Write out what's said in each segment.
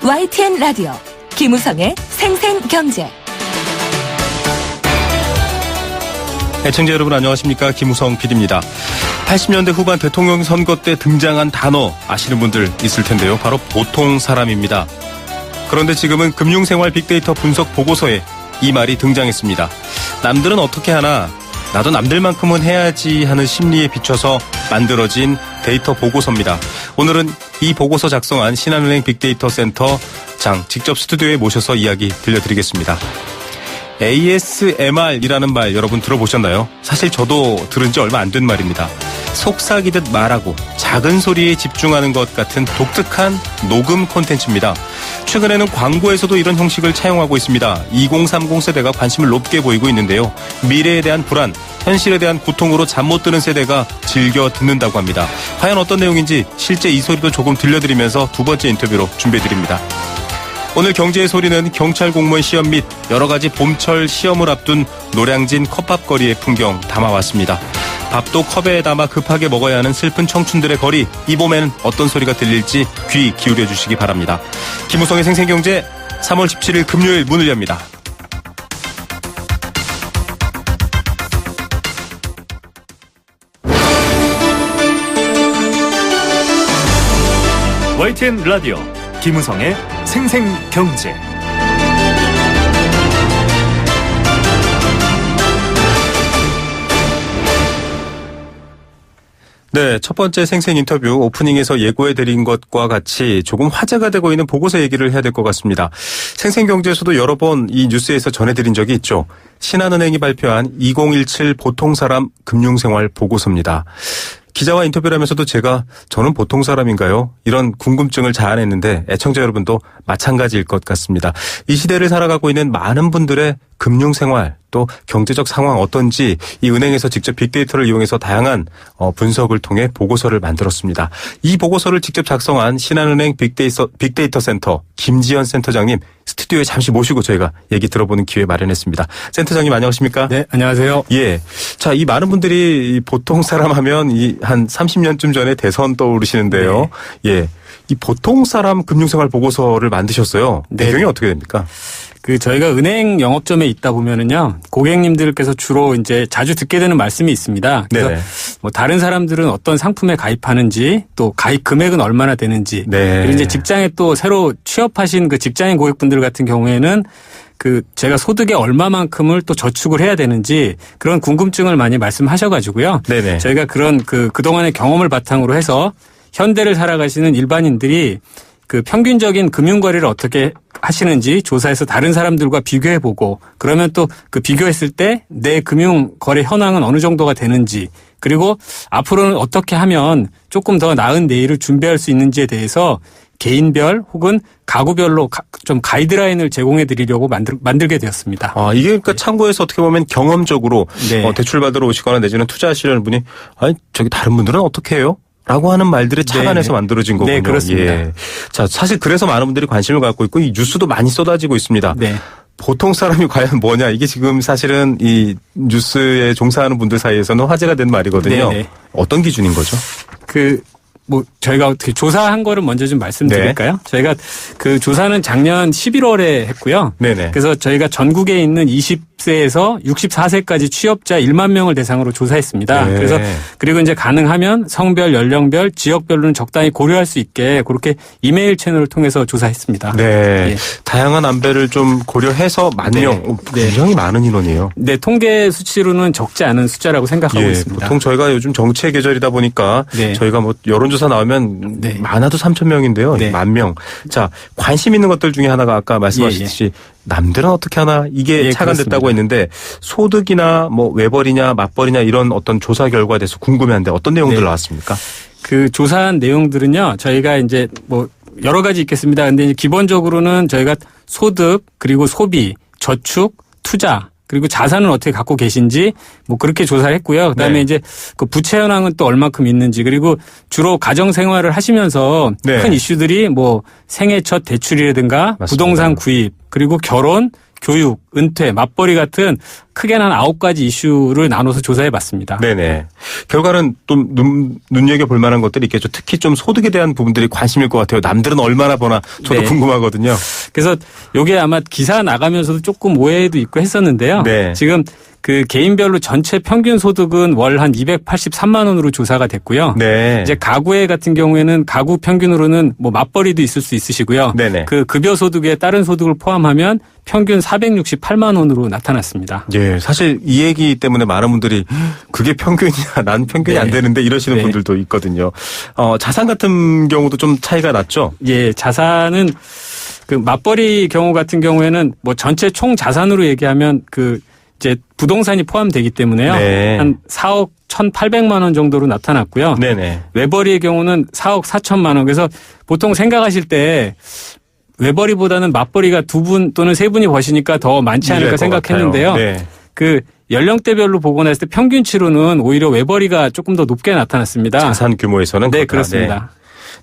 YTN 라디오 김우성의 생생경제. 애청자 여러분 안녕하십니까, 김우성 PD입니다. 80년대 후반 대통령 선거 때 등장한 단어 아시는 분들 있을 텐데요. 바로 보통 사람입니다. 그런데 지금은 금융생활 빅데이터 분석 보고서에 이 말이 등장했습니다. 남들은 어떻게 하나 나도 남들만큼은 해야지 하는 심리에 비춰서 만들어진 데이터 보고서입니다. 오늘은 이 보고서 작성한 신한은행 빅데이터 센터 장 직접 스튜디오에 모셔서 이야기 들려드리겠습니다. ASMR이라는 말 여러분 들어보셨나요? 사실 저도 들은 지 얼마 안 된 말입니다. 속삭이듯 말하고 작은 소리에 집중하는 것 같은 독특한 녹음 콘텐츠입니다. 최근에는 광고에서도 이런 형식을 차용하고 있습니다. 2030 세대가 관심을 높게 보이고 있는데요. 미래에 대한 불안, 현실에 대한 고통으로 잠 못 드는 세대가 즐겨 듣는다고 합니다. 과연 어떤 내용인지 실제 이 소리도 조금 들려드리면서 두 번째 인터뷰로 준비해드립니다. 오늘 경제의 소리는 경찰 공무원 시험 및 여러 가지 봄철 시험을 앞둔 노량진 컵밥거리의 풍경 담아왔습니다. 밥도 컵에 담아 급하게 먹어야 하는 슬픈 청춘들의 거리, 이 봄에는 어떤 소리가 들릴지 귀 기울여 주시기 바랍니다. 김우성의 생생경제 3월 17일 금요일 문을 엽니다. YTN 라디오 김우성의 생생경제. 네, 첫 번째 생생 인터뷰 오프닝에서 예고해드린 것과 같이 조금 화제가 되고 있는 보고서 얘기를 해야 될 것 같습니다. 생생경제에서도 여러 번 이 뉴스에서 전해드린 적이 있죠. 신한은행이 발표한 2017 보통사람 금융생활 보고서입니다. 기자와 인터뷰를 하면서도 저는 보통 사람인가요? 이런 궁금증을 자아냈는데 애청자 여러분도 마찬가지일 것 같습니다. 이 시대를 살아가고 있는 많은 분들의 금융생활 또 경제적 상황 어떤지 이 은행에서 직접 빅데이터를 이용해서 다양한 분석을 통해 보고서를 만들었습니다. 이 보고서를 직접 작성한 신한은행 빅데이터 센터 김지연 센터장님 스튜디오에 잠시 모시고 저희가 얘기 들어보는 기회 마련했습니다. 센터장님 안녕하십니까? 네, 안녕하세요. 예. 자, 이 많은 분들이 보통 사람 하면 한 30년쯤 전에 대선 떠오르시는데요. 네. 예. 이 보통 사람 금융생활 보고서를 만드셨어요. 내용이 어떻게 됩니까? 저희가 은행 영업점에 있다 보면은요, 고객님들께서 주로 이제 자주 듣게 되는 말씀이 있습니다. 그래서 네네. 뭐 다른 사람들은 어떤 상품에 가입하는지, 또 가입 금액은 얼마나 되는지, 네. 그리고 이제 직장에 또 새로 취업하신 그 직장인 고객분들 같은 경우에는 제가 소득의 얼마만큼을 또 저축을 해야 되는지 그런 궁금증을 많이 말씀하셔가지고요. 네네. 저희가 그동안의 경험을 바탕으로 해서 현대를 살아가시는 일반인들이 평균적인 금융거래를 어떻게 하시는지 조사해서 다른 사람들과 비교해보고, 그러면 또 비교했을 때 내 금융거래 현황은 어느 정도가 되는지, 그리고 앞으로는 어떻게 하면 조금 더 나은 내일을 준비할 수 있는지에 대해서 개인별 혹은 가구별로 좀 가이드라인을 제공해 드리려고 만들게 되었습니다. 아, 이게 그러니까 참고해서 어떻게 보면 경험적으로 네. 대출 받으러 오시거나 내지는 투자하시려는 분이 저기 다른 분들은 어떻게 해요? 라고 하는 말들을 착안해서 만들어진 거군요. 네, 그렇습니다. 예. 자, 사실 그래서 많은 분들이 관심을 갖고 있고 이 뉴스도 많이 쏟아지고 있습니다. 네. 보통 사람이 과연 뭐냐? 이게 지금 사실은 이 뉴스에 종사하는 분들 사이에서는 화제가 된 말이거든요. 네네. 어떤 기준인 거죠? 저희가 어떻게 조사한 거를 먼저 좀 말씀드릴까요? 네. 저희가 조사는 작년 11월에 했고요. 네네. 그래서 저희가 전국에 있는 20세에서 64세까지 취업자 1만 명을 대상으로 조사했습니다. 네. 그래서 그리고 이제 가능하면 성별, 연령별, 지역별로는 적당히 고려할 수 있게 그렇게 이메일 채널을 통해서 조사했습니다. 네. 예. 다양한 안배를 좀 고려해서 10,000명. 굉장히 많은 인원이에요. 네, 통계 수치로는 적지 않은 숫자라고 생각하고 있습니다. 보통 저희가 요즘 정치의 계절이다 보니까 저희가 여론조사 나오면 많아도 3,000명인데요. 네. 10,000명. 자, 관심 있는 것들 중에 하나가 아까 말씀하셨듯이 남들은 어떻게 하나 이게 착안됐다고 했는데 소득이나 외벌이냐 맞벌이냐 이런 어떤 조사 결과에 대해서 궁금해한데 어떤 내용들 나왔습니까? 조사한 내용들은요. 저희가 이제 여러 가지 있겠습니다. 근데 이제 기본적으로는 저희가 소득 그리고 소비, 저축, 투자 그리고 자산은 어떻게 갖고 계신지 그렇게 조사를 했고요. 그다음에 이제 부채 현황은 또 얼마큼 있는지, 그리고 주로 가정 생활을 하시면서 큰 이슈들이 생애 첫 대출이라든가 맞습니다. 부동산 구입, 그리고 결혼, 교육, 은퇴, 맞벌이 같은 크게는 한 9가지 이슈를 나눠서 조사해 봤습니다. 네네. 결과는 좀 눈여겨볼 만한 것들이 있겠죠. 특히 좀 소득에 대한 부분들이 관심일 것 같아요. 남들은 얼마나 버나 저도 네. 궁금하거든요. 그래서 요게 아마 기사 나가면서도 조금 오해도 있고 했었는데요. 네. 지금 그 개인별로 전체 평균 소득은 월 한 283만 원으로 조사가 됐고요. 네. 이제 가구의 같은 경우에는 가구 평균으로는 뭐 맞벌이도 있을 수 있으시고요. 네네. 그 급여 소득에 다른 소득을 포함하면 평균 468만 원으로 나타났습니다. 예, 사실 이 얘기 때문에 많은 분들이 그게 평균이야, 난 평균이 네. 안 되는데 이러시는 네. 분들도 있거든요. 자산 같은 경우도 좀 차이가 났죠? 예, 자산은 그 맞벌이 경우 같은 경우에는 뭐 전체 총 자산으로 얘기하면 그 이제 부동산이 포함되기 때문에요. 네. 한 4억 1,800만 원 정도로 나타났고요. 네네. 외벌이의 경우는 4억 4천만 원. 그래서 보통 생각하실 때 외벌이보다는 맞벌이가 2분 또는 3분이 버시니까 더 많지 않을까 이럴 것 생각했는데요. 같아요. 네. 그 연령대별로 보고 났을 때 평균치로는 오히려 외벌이가 조금 더 높게 나타났습니다. 자산 규모에서는 네, 그렇다. 그렇습니다. 네.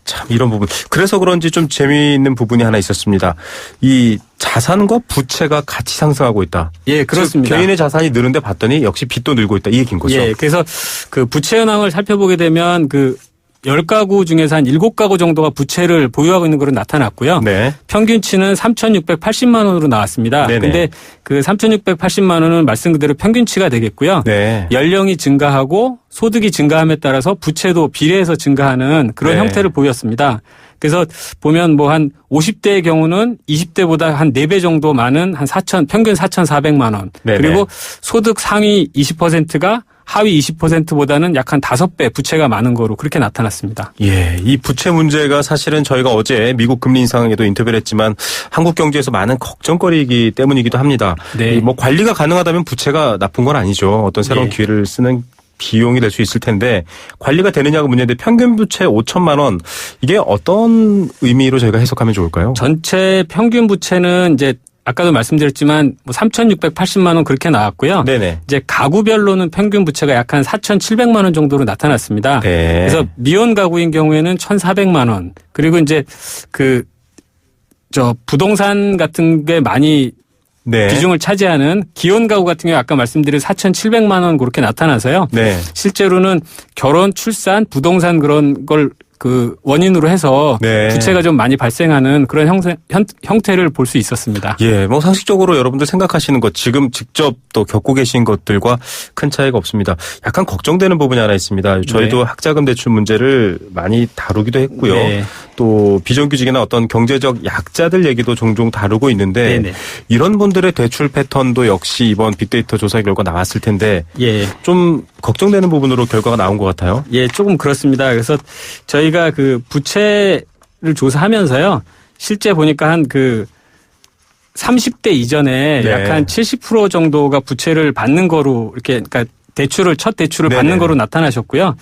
참 이런 부분. 그래서 그런지 좀 재미있는 부분이 하나 있었습니다. 이 자산과 부채가 같이 상승하고 있다. 예, 그렇습니다. 즉 개인의 자산이 느는데 봤더니 역시 빚도 늘고 있다. 이 얘기인 거죠. 예, 그래서 그 부채 현황을 살펴보게 되면 그 10가구 중에서 한 7가구 정도가 부채를 보유하고 있는 것으로 나타났고요. 네. 평균치는 3,680만 원으로 나왔습니다. 네네. 근데 그 3,680만 원은 말씀 그대로 평균치가 되겠고요. 네. 연령이 증가하고 소득이 증가함에 따라서 부채도 비례해서 증가하는 그런 네. 형태를 보였습니다. 그래서 보면 뭐 한 50대의 경우는 20대보다 한 4배 정도 많은 한 평균 4,400만 원. 네네. 그리고 소득 상위 20%가 하위 20%보다는 약 한 5배 부채가 많은 거로 그렇게 나타났습니다. 예, 이 부채 문제가 사실은 저희가 어제 미국 금리 인상에도 인터뷰를 했지만 한국 경제에서 많은 걱정거리이기 때문이기도 합니다. 네. 뭐 관리가 가능하다면 부채가 나쁜 건 아니죠. 어떤 새로운 네. 기회를 쓰는 비용이 될 수 있을 텐데 관리가 되느냐가 문제인데 평균 부채 5천만 원 이게 어떤 의미로 저희가 해석하면 좋을까요? 전체 평균 부채는 이제 아까도 말씀드렸지만 뭐 3,680만 원 그렇게 나왔고요. 네네. 이제 가구별로는 평균 부채가 약 한 4,700만 원 정도로 나타났습니다. 네. 그래서 미혼 가구인 경우에는 1,400만 원. 그리고 이제 부동산 같은 게 많이 네. 비중을 차지하는 기혼 가구 같은 경우 아까 말씀드린 4,700만 원 그렇게 나타나서요. 네. 실제로는 결혼, 출산, 부동산 그런 걸 그 원인으로 해서 네. 부채가 좀 많이 발생하는 그런 형태를 볼 수 있었습니다. 예, 뭐 상식적으로 여러분들 생각하시는 것 지금 직접 또 겪고 계신 것들과 큰 차이가 없습니다. 약간 걱정되는 부분이 하나 있습니다. 저희도 네. 학자금 대출 문제를 많이 다루기도 했고요. 네. 또 비정규직이나 어떤 경제적 약자들 얘기도 종종 다루고 있는데 네네. 이런 분들의 대출 패턴도 역시 이번 빅데이터 조사 결과 나왔을 텐데 예. 좀 걱정되는 부분으로 결과가 나온 것 같아요. 예, 조금 그렇습니다. 그래서 저희가 그 부채를 조사하면서요. 실제 보니까 한 그 30대 이전에 네. 약 한 70% 정도가 부채를 받는 거로 이렇게 그러니까 첫 대출을 네네. 받는 거로 나타나셨고요.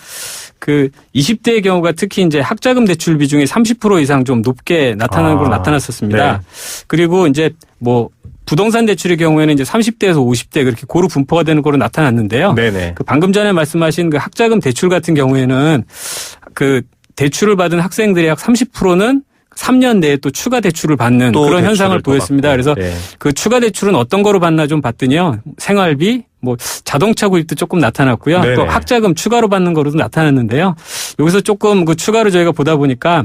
그 20대의 경우가 특히 이제 학자금 대출 비중이 30% 이상 좀 높게 나타나는 걸로 나타났었습니다. 네. 그리고 이제 뭐 부동산 대출의 경우에는 이제 30대에서 50대 그렇게 고루 분포가 되는 거로 나타났는데요. 네네. 그 방금 전에 말씀하신 그 학자금 대출 같은 경우에는 그 대출을 받은 학생들의 약 30%는 3년 내에 또 추가 대출을 받는 또 그런 현상을 대출을 더 보였습니다. 받고. 그래서 네. 그 추가 대출은 어떤 거로 받나 좀 봤더니요. 생활비, 뭐 자동차 구입도 조금 나타났고요. 네네. 또 학자금 추가로 받는 거로도 나타났는데요. 여기서 조금 그 추가로 저희가 보다 보니까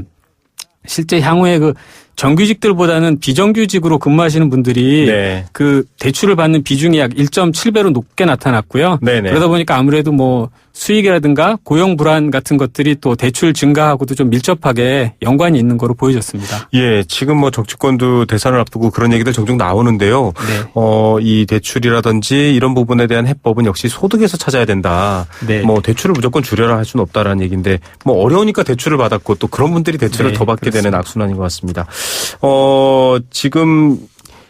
실제 향후에 그 정규직들보다는 비정규직으로 근무하시는 분들이 네. 그 대출을 받는 비중이 약 1.7배로 높게 나타났고요. 네네. 그러다 보니까 아무래도 뭐 수익이라든가 고용 불안 같은 것들이 또 대출 증가하고도 좀 밀접하게 연관이 있는 거로 보여졌습니다. 예, 지금 뭐 정치권도 대선을 앞두고 그런 얘기들 종종 나오는데요. 네. 이 대출이라든지 이런 부분에 대한 해법은 역시 소득에서 찾아야 된다. 네. 뭐 대출을 무조건 줄여라 할 수는 없다라는 얘기인데 뭐 어려우니까 대출을 받았고 또 그런 분들이 대출을 네, 더 받게 되는 그렇습니다. 악순환인 것 같습니다. 지금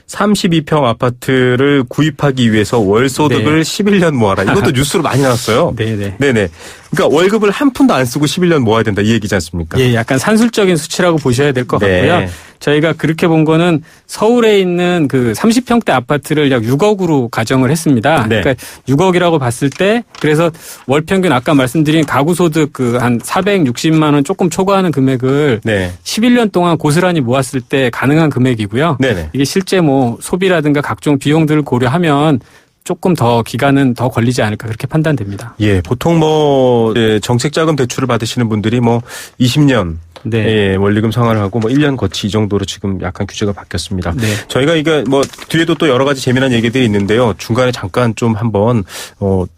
32평 아파트를 구입하기 위해서 월 소득을 네. 11년 모아라. 이것도 뉴스로 많이 나왔어요. 네네. 네네. 그러니까 월급을 한 푼도 안 쓰고 11년 모아야 된다. 이 얘기지 않습니까? 예, 약간 산술적인 수치라고 보셔야 될 것 네. 같고요. 저희가 그렇게 본 거는 서울에 있는 그 30평대 아파트를 약 6억으로 가정을 했습니다. 네. 그러니까 6억이라고 봤을 때 그래서 월 평균 아까 말씀드린 가구 소득 그 한 460만 원 조금 초과하는 금액을 네. 11년 동안 고스란히 모았을 때 가능한 금액이고요. 네네. 이게 실제 뭐 소비라든가 각종 비용들을 고려하면 조금 더 기간은 더 걸리지 않을까 그렇게 판단됩니다. 예, 보통 뭐 정책 자금 대출을 받으시는 분들이 뭐 20년 네. 예, 원리금 상환하고 뭐 1년 거치 이 정도로 지금 약간 규제가 바뀌었습니다. 네. 저희가 이게 뭐 뒤에도 또 여러 가지 재미난 얘기들이 있는데요. 중간에 잠깐 좀 한번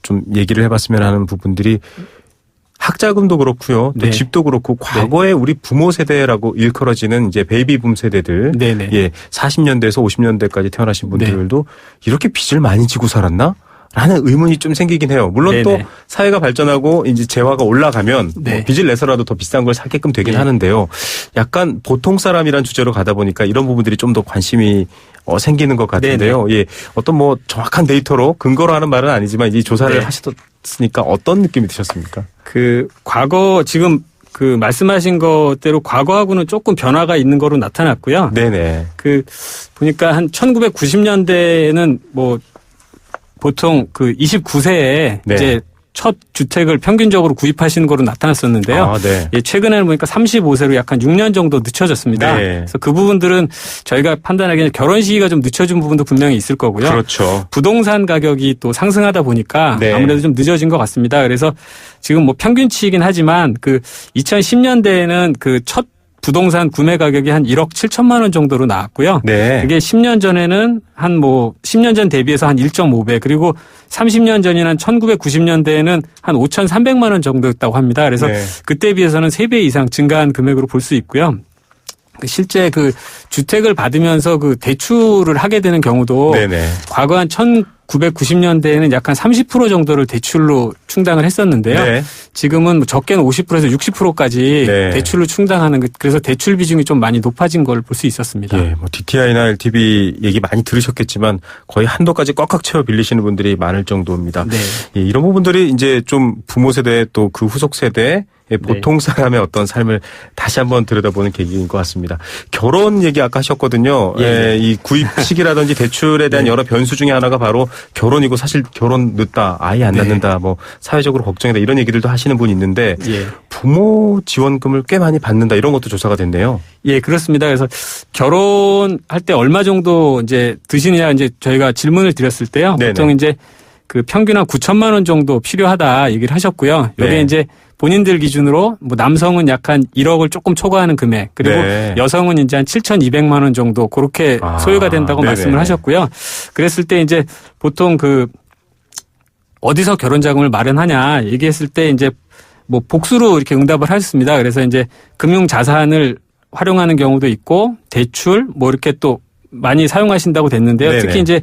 좀 얘기를 해봤으면 하는 부분들이 학자금도 그렇고요. 또 네. 집도 그렇고 과거에 우리 부모 세대라고 일컬어지는 이제 베이비붐 세대들, 네네. 예, 40년대에서 50년대까지 태어나신 분들도 이렇게 빚을 많이 지고 살았나? 라는 의문이 좀 생기긴 해요. 물론 네네. 또 사회가 발전하고 이제 재화가 올라가면 네. 뭐 빚을 내서라도 더 비싼 걸 사게끔 되긴 네. 하는데요. 약간 보통 사람이란 주제로 가다 보니까 이런 부분들이 좀 더 관심이 생기는 것 같은데요. 예, 어떤 뭐 정확한 데이터로 근거로 하는 말은 아니지만 이 조사를 네. 하셨으니까 어떤 느낌이 드셨습니까? 그 과거 지금 그 말씀하신 것대로 과거하고는 조금 변화가 있는 거로 나타났고요. 네네. 그 보니까 한 1990년대에는 뭐 보통 그 29세에 네. 이제 첫 주택을 평균적으로 구입하시는 거로 나타났었는데요. 아, 네. 예, 최근에는 보니까 35세로 약간 6년 정도 늦춰졌습니다. 네. 그래서 그 부분들은 저희가 판단하기에는 결혼 시기가 좀 늦춰진 부분도 분명히 있을 거고요. 그렇죠. 부동산 가격이 또 상승하다 보니까 네. 아무래도 좀 늦어진 것 같습니다. 그래서 지금 뭐 평균치이긴 하지만 그 2010년대에는 그 첫 부동산 구매 가격이 한 1억 7천만 원 정도로 나왔고요. 네. 그게 10년 전에는 한 뭐 10년 전 대비해서 한 1.5배 그리고 30년 전이나 1990년대에는 한 5,300만 원 정도였다고 합니다. 그래서 네. 그때 비해서는 3배 이상 증가한 금액으로 볼 수 있고요. 실제 그 주택을 받으면서 그 대출을 하게 되는 경우도 네네. 과거 한 1990년대에는 약 한 30% 정도를 대출로 충당을 했었는데요. 네. 지금은 뭐 적게는 50%에서 60%까지 네. 대출로 충당하는 그래서 대출 비중이 좀 많이 높아진 걸 볼 수 있었습니다. 예, 뭐 DTI나 LTV 얘기 많이 들으셨겠지만 거의 한도까지 꽉꽉 채워 빌리시는 분들이 많을 정도입니다. 네. 예, 이런 부분들이 이제 좀 부모 세대 또 그 후속 세대 보통 사람의 어떤 삶을 다시 한번 들여다보는 계기인 것 같습니다. 결혼 얘기 아까 하셨거든요. 예. 이 구입 시기라든지 대출에 대한 네. 여러 변수 중에 하나가 바로 결혼이고 사실 결혼 늦다, 아이 안 네. 낳는다, 뭐 사회적으로 걱정이다 이런 얘기들도 하시는 분이 있는데 예. 부모 지원금을 꽤 많이 받는다 이런 것도 조사가 됐네요. 예, 그렇습니다. 그래서 결혼할 때 얼마 정도 이제 드시느냐 이제 저희가 질문을 드렸을 때요. 네네. 보통 이제 그 평균 한 9천만 원 정도 필요하다 얘기를 하셨고요. 여기에 네. 이제 본인들 기준으로 뭐 남성은 약 한 1억을 조금 초과하는 금액 그리고 네. 여성은 이제 한 7,200만 원 정도 그렇게 아, 소요가 된다고 네네. 말씀을 하셨고요. 그랬을 때 이제 보통 그 어디서 결혼 자금을 마련하냐 얘기했을 때 이제 뭐 복수로 이렇게 응답을 하셨습니다. 그래서 이제 금융 자산을 활용하는 경우도 있고 대출 뭐 이렇게 또 많이 사용하신다고 됐는데요. 네네. 특히 이제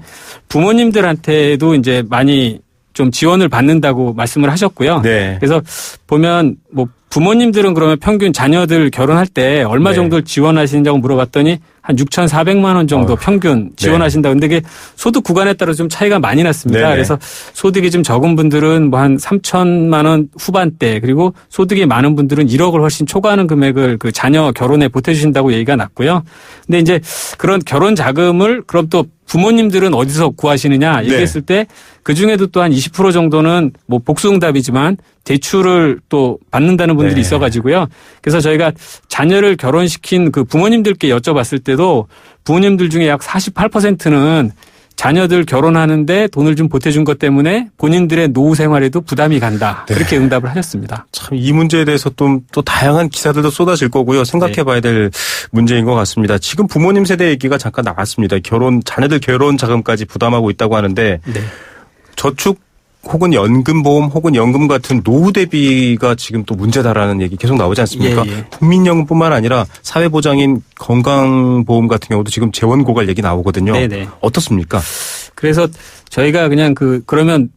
부모님들한테도 이제 많이 좀 지원을 받는다고 말씀을 하셨고요. 네. 그래서 보면 뭐 부모님들은 그러면 평균 자녀들 결혼할 때 얼마 네. 정도를 지원하시는다고 물어봤더니 한 6,400만 원 정도 평균 지원하신다고. 근데 이게 소득 구간에 따라 좀 차이가 많이 났습니다. 네네. 그래서 소득이 좀 적은 분들은 뭐 한 3천만 원 후반대 그리고 소득이 많은 분들은 1억을 훨씬 초과하는 금액을 그 자녀 결혼에 보태주신다고 얘기가 났고요. 근데 이제 그런 결혼 자금을 그럼 또 부모님들은 어디서 구하시느냐 얘기했을 때 그중에도 또 한 20% 정도는 뭐 복수응답이지만 대출을 또 받는다는 분들이 네. 있어가지고요. 그래서 저희가 자녀를 결혼시킨 그 부모님들께 여쭤봤을 때도 부모님들 중에 약 48%는 자녀들 결혼하는데 돈을 좀 보태준 것 때문에 본인들의 노후 생활에도 부담이 간다. 네. 그렇게 응답을 하셨습니다. 참 이 문제에 대해서 또 다양한 기사들도 쏟아질 거고요. 생각해 봐야 될 문제인 것 같습니다. 지금 부모님 세대 얘기가 잠깐 나왔습니다. 자녀들 결혼 자금까지 부담하고 있다고 하는데 네. 저축 혹은 연금보험 혹은 연금 같은 노후 대비가 지금 또 문제다라는 얘기 계속 나오지 않습니까? 예, 예. 국민연금뿐만 아니라 사회보장인 건강보험 같은 경우도 지금 재원 고갈 얘기 나오거든요. 네네. 어떻습니까? 그래서 저희가 그냥 그러면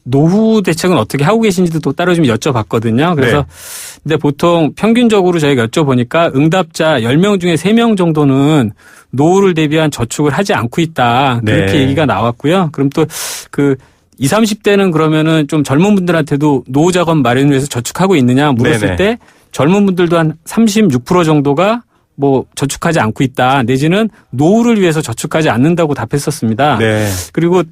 노후 대책은 어떻게 하고 계신지도 또 따로 좀 여쭤봤거든요. 그래서 네. 근데 보통 평균적으로 저희가 여쭤보니까 응답자 10명 중에 3명 정도는 노후를 대비한 저축을 하지 않고 있다. 그렇게 네. 얘기가 얘기가 나왔고요. 그럼 또 그 20, 30대는 그러면은 좀 젊은 분들한테도 노후 자금 마련을 위해서 저축하고 있느냐 물었을 네네. 때 젊은 분들도 한 36% 정도가 뭐 저축하지 않고 있다. 내지는 노후를 위해서 저축하지 않는다고 답했었습니다. 네. 그리고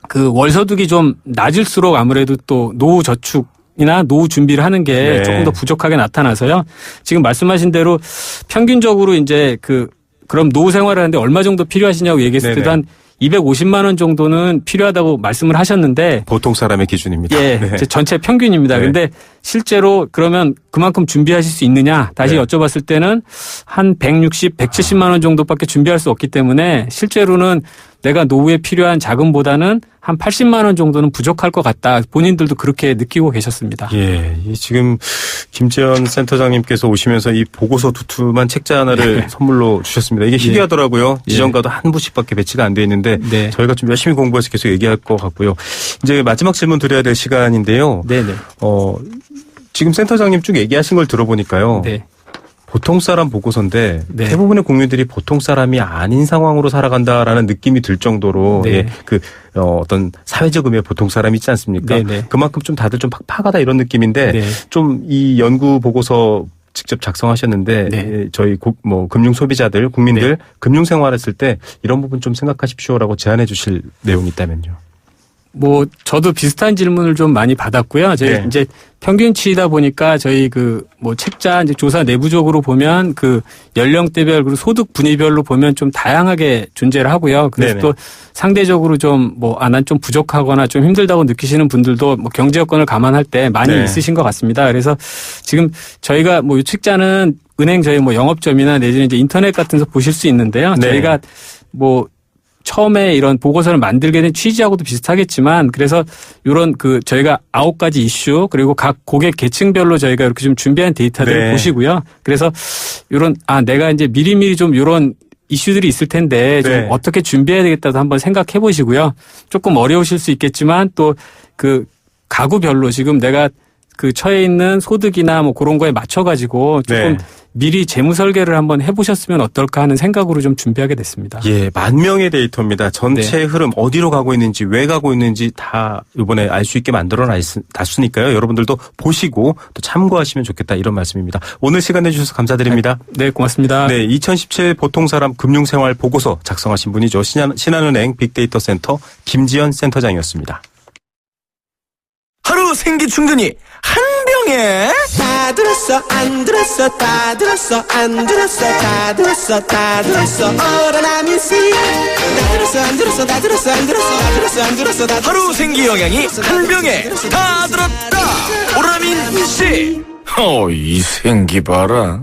그 월소득이 좀 낮을수록 아무래도 또 노후 저축이나 노후 준비를 하는 게 네. 조금 더 부족하게 나타나서요. 지금 말씀하신 대로 평균적으로 이제 그럼 노후 생활을 하는데 얼마 정도 필요하시냐고 얘기했을 때도 네네. 한 250만 원 정도는 필요하다고 말씀을 하셨는데 보통 사람의 기준입니다. 예, 네. 제 전체 평균입니다. 네. 근데 실제로 그러면 그만큼 준비하실 수 있느냐? 다시 네. 여쭤봤을 때는 한 160, 170만 원 정도밖에 준비할 수 없기 때문에 실제로는 내가 노후에 필요한 자금보다는 한 80만 원 정도는 부족할 것 같다. 본인들도 그렇게 느끼고 계셨습니다. 예, 이 지금 김재현 센터장님께서 오시면서 이 보고서 두툼한 책자 하나를 선물로 주셨습니다. 이게 희귀하더라고요. 예. 지정가도 한 부씩밖에 배치가 안 돼 있는데 네. 저희가 좀 열심히 공부해서 계속 얘기할 것 같고요. 이제 마지막 질문 드려야 될 시간인데요. 네네. 지금 센터장님 쭉 얘기하신 걸 들어보니까요. 네. 보통 사람 보고서인데 네. 대부분의 국민들이 보통 사람이 아닌 상황으로 살아간다라는 느낌이 들 정도로 네. 예, 어떤 사회적 의미의 보통 사람이 있지 않습니까? 네네. 그만큼 좀 다들 좀 팍팍하다 이런 느낌인데 네. 좀 이 연구 보고서 직접 작성하셨는데 네. 예, 저희 금융 소비자들 국민들 네. 금융 생활했을 때 이런 부분 좀 생각하십시오라고 제안해 주실 내용이 있다면요. 뭐 저도 비슷한 질문을 좀 많이 받았고요. 저희 네. 이제 평균치이다 보니까 저희 뭐 책자 이제 조사 내부적으로 보면 연령대별 그리고 소득 분위별로 보면 좀 다양하게 존재를 하고요. 그래서 네네. 또 상대적으로 좀 난 좀 부족하거나 좀 힘들다고 느끼시는 분들도 뭐 경제 여건을 감안할 때 많이 네. 있으신 것 같습니다. 그래서 지금 저희가 이 책자는 은행 저희 영업점이나 내지는 이제 인터넷 같은 데서 보실 수 있는데요. 네. 저희가 처음에 이런 보고서를 만들게 된 취지하고도 비슷하겠지만 그래서 이런 저희가 9가지 이슈 그리고 각 고객 계층별로 저희가 이렇게 좀 준비한 데이터들을 네. 보시고요. 그래서 이런 내가 이제 미리미리 좀 이런 이슈들이 있을 텐데 좀 네. 어떻게 준비해야 되겠다도 한번 생각해 보시고요. 조금 어려우실 수 있겠지만 또 가구별로 지금 내가 처해 있는 소득이나 그런 거에 맞춰가지고 조금 네. 미리 재무 설계를 한번 해보셨으면 어떨까 하는 생각으로 좀 준비하게 됐습니다. 예, 10,000명의 데이터입니다. 전체 흐름 어디로 가고 있는지 왜 가고 있는지 다 이번에 알 수 있게 만들어 놨으니까요. 여러분들도 보시고 또 참고하시면 좋겠다 이런 말씀입니다. 오늘 시간 내주셔서 감사드립니다. 네, 고맙습니다. 네, 2017 보통사람 금융생활 보고서 작성하신 분이죠. 신한은행 빅데이터 센터 김지연 센터장이었습니다. 하루 생기 충전이 한 병에 다 들었어 안 들었어 다 들었어 안 들었어 다 들었어 다 들었어 어른아민 씨다 들었어 안 들었어 다 들었어 안 들었어 다 들었어 안 들었어 다 하루 생기 영양이 한 병에 다 들었다 오라민 씨. 이 생기 봐라.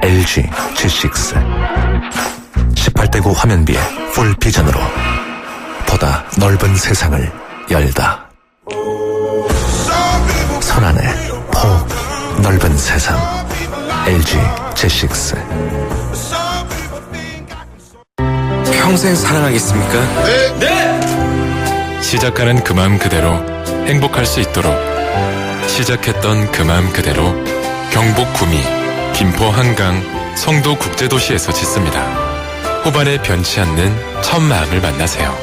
LG G6 18대9 화면비에 풀 비전으로 보다 넓은 세상을 열다. 손안에 폭 넓은 세상 LG G6. 평생 사랑하겠습니까? 시작하는 그 마음 그대로 행복할 수 있도록 시작했던 그 마음 그대로 경북 구미, 김포 한강, 송도 국제도시에서 짓습니다. 호반에 변치 않는 첫 마음을 만나세요.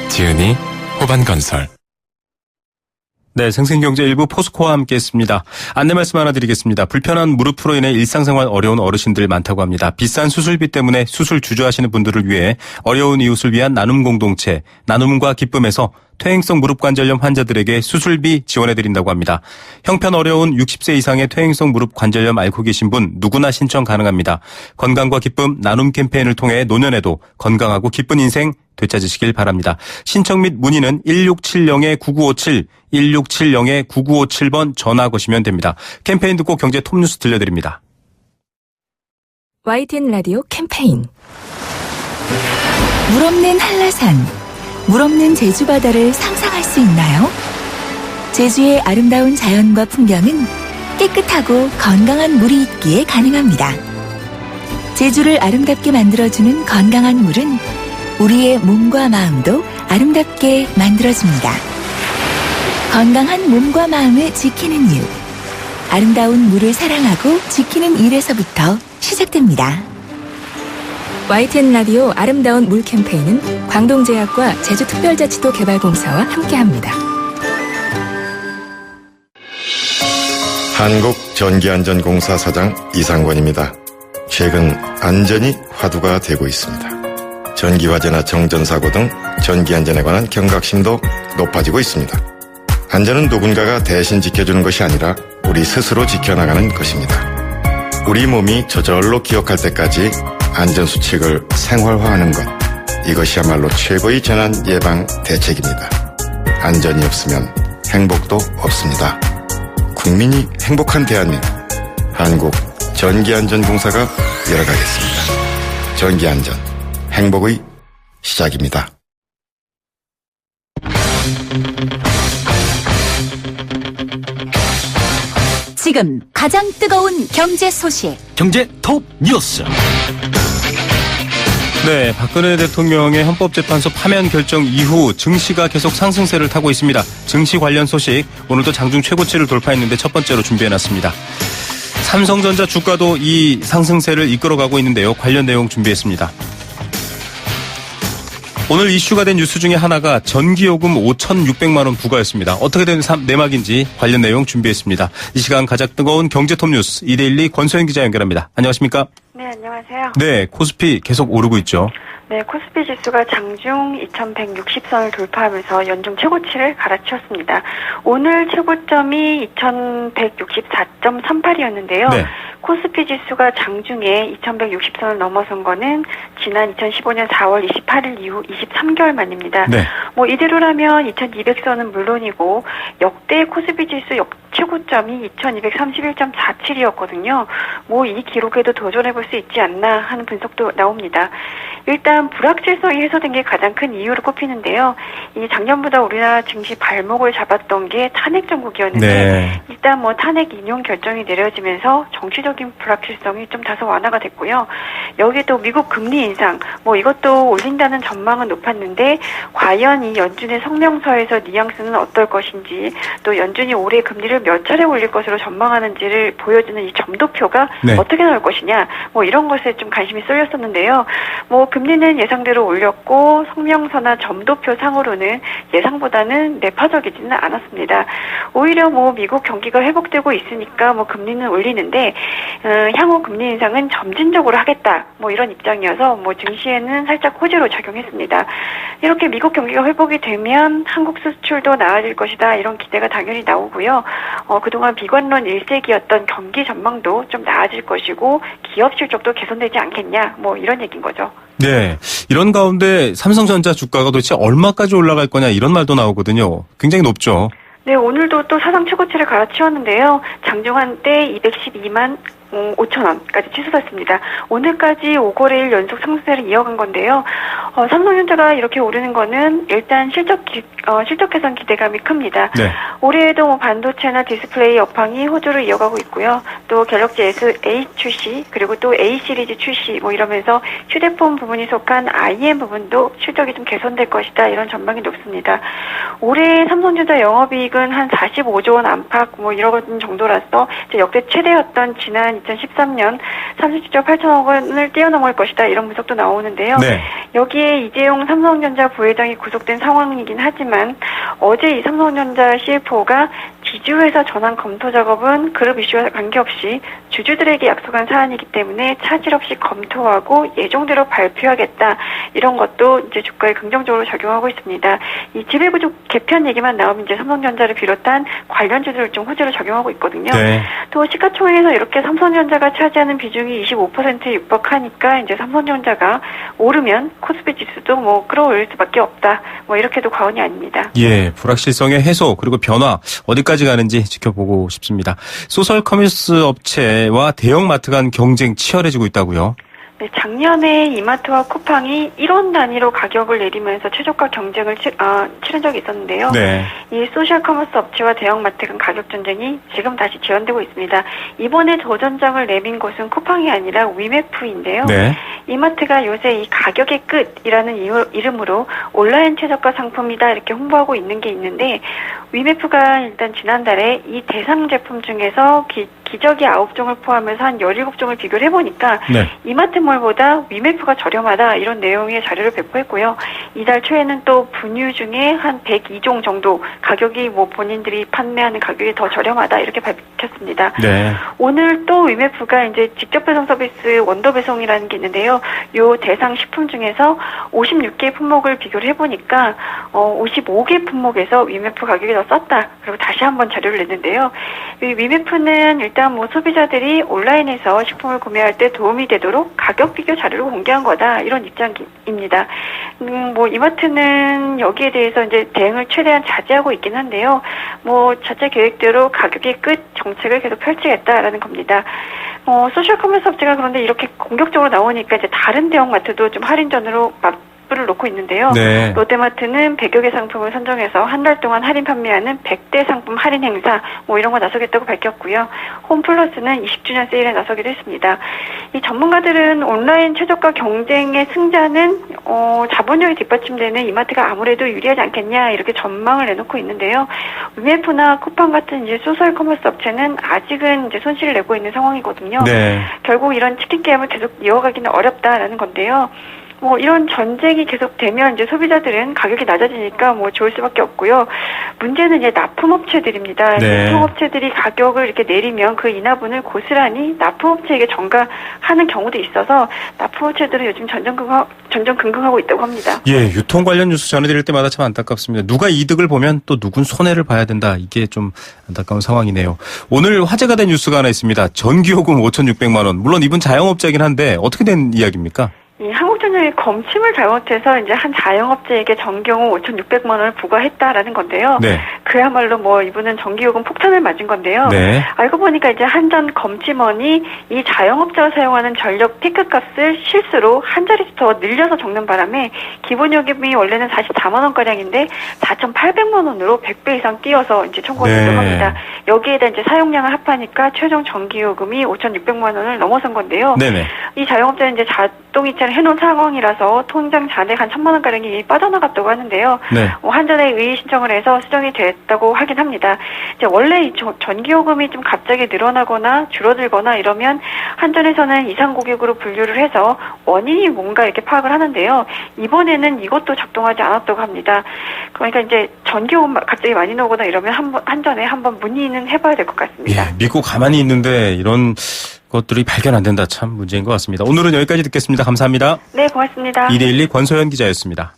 지은이 호반건설. 네, 생생경제 일부 포스코와 함께했습니다. 안내 말씀 하나 드리겠습니다. 불편한 무릎으로 인해 일상생활 어려운 어르신들 많다고 합니다. 비싼 수술비 때문에 수술 주저하시는 분들을 위해 어려운 이웃을 위한 나눔 공동체, 나눔과 기쁨에서 퇴행성 무릎관절염 환자들에게 수술비 지원해드린다고 합니다. 형편 어려운 60세 이상의 퇴행성 무릎관절염 앓고 계신 분 누구나 신청 가능합니다. 건강과 기쁨 나눔 캠페인을 통해 노년에도 건강하고 기쁜 인생 되찾으시길 바랍니다. 신청 및 문의는 1670-9957, 1670-9957번 전화 거시면 됩니다. 캠페인 듣고 경제 톱뉴스 들려드립니다. YTN 라디오 캠페인 물 없는 한라산, 물 없는 제주 바다를 상상할 수 있나요? 제주의 아름다운 자연과 풍경은 깨끗하고 건강한 물이 있기에 가능합니다. 제주를 아름답게 만들어주는 건강한 물은 우리의 몸과 마음도 아름답게 만들어줍니다. 건강한 몸과 마음을 지키는 일. 아름다운 물을 사랑하고 지키는 일에서부터 시작됩니다. YTN 라디오 아름다운 물 캠페인은 광동제약과 제주특별자치도 개발공사와 함께합니다. 한국전기안전공사 사장 이상권입니다. 최근 안전이 화두가 되고 있습니다. 전기화재나 정전사고 등 전기안전에 관한 경각심도 높아지고 있습니다. 안전은 누군가가 대신 지켜주는 것이 아니라 우리 스스로 지켜나가는 것입니다. 우리 몸이 저절로 기억할 때까지 안전수칙을 생활화하는 것, 이것이야말로 최고의 재난 예방 대책입니다. 안전이 없으면 행복도 없습니다. 국민이 행복한 대한민국, 한국전기안전공사가 열어가겠습니다. 전기안전, 행복의 시작입니다. 지금 가장 뜨거운 경제 소식. 경제 톱 뉴스. 네, 박근혜 대통령의 헌법재판소 파면 결정 이후 증시가 계속 상승세를 타고 있습니다. 증시 관련 소식, 오늘도 장중 최고치를 돌파했는데 첫 번째로 준비해놨습니다. 삼성전자 주가도 이 상승세를 이끌어가고 있는데요. 관련 내용 준비했습니다. 오늘 이슈가 된 뉴스 중에 하나가 전기요금 5,600만 원 부과였습니다. 어떻게 된 내막인지 관련 내용 준비했습니다. 이 시간 가장 뜨거운 경제톱 뉴스 이데일리 권소영 기자 연결합니다. 안녕하십니까? 네, 안녕하세요. 네, 코스피 계속 오르고 있죠. 네, 코스피 지수가 장중 2160선을 돌파하면서 연중 최고치를 갈아치웠습니다. 오늘 최고점이 2164.38이었는데요. 네. 코스피 지수가 장중에 2160선을 넘어선 거는 지난 2015년 4월 28일 이후 23개월 만입니다. 네. 뭐 이대로라면 2200선은 물론이고 역대 코스피 지수 최고점이 2231.47이었거든요. 뭐 이 기록에도 도전해볼 수 있지 않나 하는 분석도 나옵니다. 일단 불확실성이 해소된 게 가장 큰 이유로 꼽히는데요. 이 작년보다 우리나라 증시 발목을 잡았던 게 탄핵 정국이었는데 네. 일단 뭐 탄핵 인용 결정이 내려지면서 정치적인 불확실성이 좀 다소 완화가 됐고요. 여기 또 미국 금리 인상 뭐 이것도 올린다는 전망은 높았는데 과연 이 연준의 성명서에서 뉘앙스는 어떨 것인지 또 연준이 올해 금리를 몇 차례 올릴 것으로 전망하는지를 보여주는 이 점도표가 네. 어떻게 나올 것이냐 뭐 이런 것에 좀 관심이 쏠렸었는데요. 뭐 금리는 예상대로 올렸고 성명서나 점도표 상으로는 예상보다는 매파적이지는 않았습니다. 오히려 뭐 미국 경기가 회복되고 있으니까 뭐 금리는 올리는데 향후 금리 인상은 점진적으로 하겠다 뭐 이런 입장이어서 뭐 증시에는 살짝 호재로 작용했습니다. 이렇게 미국 경기가 회복이 되면 한국 수출도 나아질 것이다 이런 기대가 당연히 나오고요. 그동안 비관론 일색이었던 경기 전망도 좀 나아질 것이고 기업 실적도 개선되지 않겠냐 뭐 이런 얘기인 거죠. 네. 이런 가운데 삼성전자 주가가 도대체 얼마까지 올라갈 거냐 이런 말도 나오거든요. 굉장히 높죠. 네, 오늘도 또 사상 최고치를 갈아치웠는데요. 장중 한때 212만 5천원까지 치솟았습니다. 오늘까지 5거래일 연속 상승세를 이어간 건데요. 삼성전자가 이렇게 오르는 거는 일단 실적 개선 기대감이 큽니다. 네. 올해에도 뭐 반도체나 디스플레이 업황이 호조를 이어가고 있고요. 또 갤럭시 S8 출시 그리고 또 A 시리즈 출시 뭐 이러면서 휴대폰 부분이 속한 IM 부분도 실적이 좀 개선될 것이다 이런 전망이 높습니다. 올해 삼성전자 영업이익은 한 45조 원 안팎 뭐 이런 정도라서 이제 역대 최대였던 지난 2013년 37조 8천억 원을 뛰어넘을 것이다 이런 분석도 나오는데요. 네. 여기에 이재용 삼성전자 부회장이 구속된 상황이긴 하지만 어제 이 삼성전자 CFO가 지주회사 전환 검토 작업은 그룹 이슈와 관계없이 주주들에게 약속한 사안이기 때문에 차질 없이 검토하고 예정대로 발표하겠다 이런 것도 이제 주가에 긍정적으로 작용하고 있습니다. 이 지배구조 개편 얘기만 나오면 이제 삼성전자를 비롯한 관련주들을 좀 호재로 작용하고 있거든요. 네. 또 시가총액에서 이렇게 삼성전자가 차지하는 비중이 25%에 육박하니까 이제 삼성전자가 오르면 코스피 지수도 뭐 끌어올릴 수밖에 없다. 뭐 이렇게도 과언이 아닙니다. 예, 불확실성의 해소 그리고 변화 어디까지 가는지 지켜보고 싶습니다. 소셜 커머스 업체와 대형마트 간 경쟁 치열해지고 있다고요? 네, 작년에 이마트와 쿠팡이 1원 단위로 가격을 내리면서 최저가 경쟁을 치른 적이 있었는데요. 네. 이 소셜 커머스 업체와 대형마트 간 가격 전쟁이 지금 다시 재현되고 있습니다. 이번에 도전장을 내민 곳은 쿠팡이 아니라 위메프인데요. 네. 이마트가 요새 이 가격의 끝이라는 이름으로 온라인 최저가 상품이다 이렇게 홍보하고 있는 게 있는데 위메프가 일단 지난달에 이 대상 제품 중에서 기저귀 9종을 포함해서 한 17종을 비교를 해보니까 네. 이마트몰보다 위메프가 저렴하다 이런 내용의 자료를 배포했고요. 이달 초에는 또 분유 중에 한 102종 정도 가격이 뭐 본인들이 판매하는 가격이 더 저렴하다 이렇게 밝혔습니다. 네. 오늘 또 위메프가 이제 직접 배송 서비스 원더 배송이라는 게 있는데요. 요 대상 식품 중에서 56개 품목을 비교를 해보니까 55개 품목에서 위메프 가격이 더 쌌다. 그리고 다시 한번 자료를 냈는데요. 이 위메프는 일단 뭐 소비자들이 온라인에서 식품을 구매할 때 도움이 되도록 가격 비교 자료를 공개한 거다. 이런 입장입니다. 뭐 이마트는 여기에 대해서 이제 대응을 최대한 자제하고 있긴 한데요. 뭐 자체 계획대로 가격의 끝 정책을 계속 펼치겠다라는 겁니다. 소셜 커머스 업체가 그런데 이렇게 공격적으로 나오니까 이제 다른 대형마트도 좀 할인전으로 맞불을 놓고 있는데요. 네. 롯데마트는 100여 개 상품을 선정해서 한 달 동안 할인 판매하는 100대 상품 할인 행사 뭐 이런 거 나서겠다고 밝혔고요. 홈플러스는 20주년 세일에 나서기도 했습니다. 이 전문가들은 온라인 최저가 경쟁의 승자는 자본력이 뒷받침되는 이마트가 아무래도 유리하지 않겠냐 이렇게 전망을 내놓고 있는데요. 위메프나 쿠팡 같은 이제 소셜 커머스 업체는 아직은 이제 손실을 내고 있는 상황이거든요. 네. 결국 이런 치킨 게임을 계속 이어가기는 어렵다라는 건데요. 뭐 이런 전쟁이 계속되면 이제 소비자들은 가격이 낮아지니까 뭐 좋을 수밖에 없고요. 문제는 이제 납품업체들입니다. 네. 납품업체들이 가격을 이렇게 내리면 그 인하분을 고스란히 납품업체에게 전가하는 경우도 있어서 납품업체들은 요즘 전전긍긍하고 있다고 합니다. 예, 유통 관련 뉴스 전해드릴 때마다 참 안타깝습니다. 누가 이득을 보면 또 누군 손해를 봐야 된다. 이게 좀 안타까운 상황이네요. 오늘 화제가 된 뉴스가 하나 있습니다. 전기요금 5,600만 원. 물론 이분 자영업자이긴 한데 어떻게 된 이야기입니까? 이 한국전력이 검침을 잘못해서 이제 한 자영업자에게 전기요금 5,600만 원을 부과했다라는 건데요. 네. 그야말로 뭐 이분은 전기요금 폭탄을 맞은 건데요. 네. 알고 보니까 이제 한전 검침원이 이 자영업자가 사용하는 전력 피크값을 실수로 한 자릿수 더 늘려서 적는 바람에 기본요금이 원래는 44만 원가량인데 4,800만 원으로 100배 이상 뛰어서 이제 청구를 했다고 합니다. 여기에다 이제 사용량을 합하니까 최종 전기요금이 5,600만 원을 넘어선 건데요. 네네. 이 자영업자는 이제 자동이체를 해놓은 상황이라서 통장 잔액 한 1,000만 원가량이 빠져나갔다고 하는데요. 네. 한전에 의의 신청을 해서 수정이 됐다고 하긴 합니다. 이제 원래 이 전기요금이 좀 갑자기 늘어나거나 줄어들거나 이러면 한전에서는 이상 고객으로 분류를 해서 원인이 뭔가 이렇게 파악을 하는데요. 이번에는 이것도 작동하지 않았다고 합니다. 그러니까 이제 전기요금 갑자기 많이 나오거나 이러면 한전에 한번 문의는 해봐야 될 것 같습니다. 예, 믿고 가만히 있는데 이런 것들이 발견 안 된다. 참 문제인 것 같습니다. 오늘은 여기까지 듣겠습니다. 감사합니다. 네, 고맙습니다. 2대1 권소연 기자였습니다.